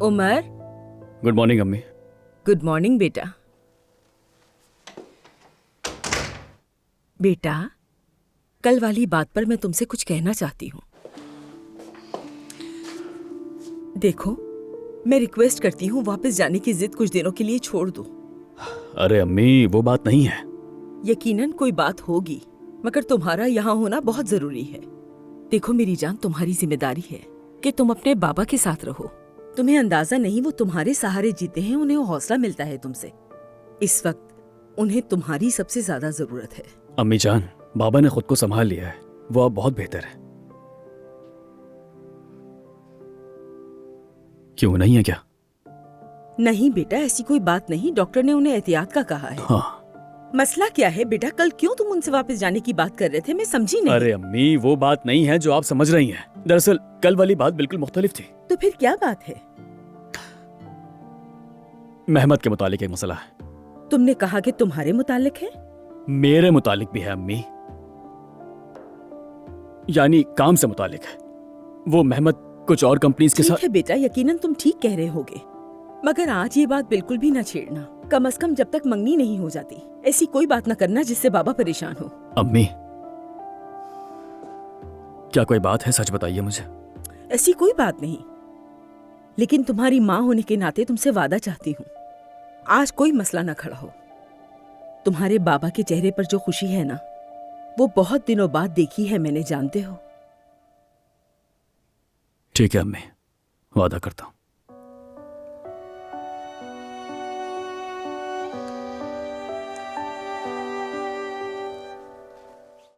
Umar, good morning अम्मी। Good morning बेटा। बेटा, कल वाली बात पर मैं तुमसे कुछ कहना चाहती हूँ। देखो, मैं रिक्वेस्ट करती हूँ वापस जाने की जिद कुछ दिनों के लिए छोड़ दो। अरे अम्मी, वो बात नहीं है। यकीनन कोई बात होगी, मगर तुम्हारा यहाँ होना बहुत जरूरी है। देखो मेरी जान, तुम्हारी जिम्मेदारी है कि तुम अपने बाबा के साथ रहो। तुम्हें अंदाजा नहीं, वो तुम्हारे सहारे जीते हैं, उन्हें हौसला मिलता है तुमसे। इस वक्त उन्हें तुम्हारी सबसे ज्यादा जरूरत है। अम्मी जान, बाबा ने खुद को संभाल लिया है, वो अब बहुत बेहतर है। क्यों, नहीं है क्या? नहीं बेटा, ऐसी कोई बात नहीं। डॉक्टर ने उन्हें एहतियात का कहा है। हाँ। मसला क्या है बेटा? कल क्यों तुम उनसे वापस जाने की बात कर रहे थे? मैं समझी नहीं। अरे अम्मी, वो बात नहीं है जो आप समझ रही हैं। दरअसल कल वाली बात बिल्कुल मुख्तलिफ थी। तो फिर क्या बात है? मेहमत के मुतालिक एक मसला है। तुमने कहा कि तुम्हारे मुतालिक है। मेरे मुतालिक भी है अम्मी, यानी काम से मुतालिक है। वो मेहमत कुछ और कंपनीज के ठीक साथ। है बेटा, यकीनन तुम ठीक कह रहे होगे, मगर आज ये बात बिल्कुल भी ना छेड़ना। कम से कम जब तक मंगनी नहीं हो जाती, ऐसी कोई बात ना करना जिससे बाबा परेशान हो। अम्मी, क्या कोई बात है? सच बताइए मुझे। ऐसी कोई बात नहीं, लेकिन तुम्हारी माँ होने के नाते तुमसे वादा चाहती हूँ, आज कोई मसला ना खड़ा हो। तुम्हारे बाबा के चेहरे पर जो खुशी है ना, वो बहुत दिनों बाद देखी है मैंने, जानते हो। ठीक है अम्मी, वादा करता हूँ।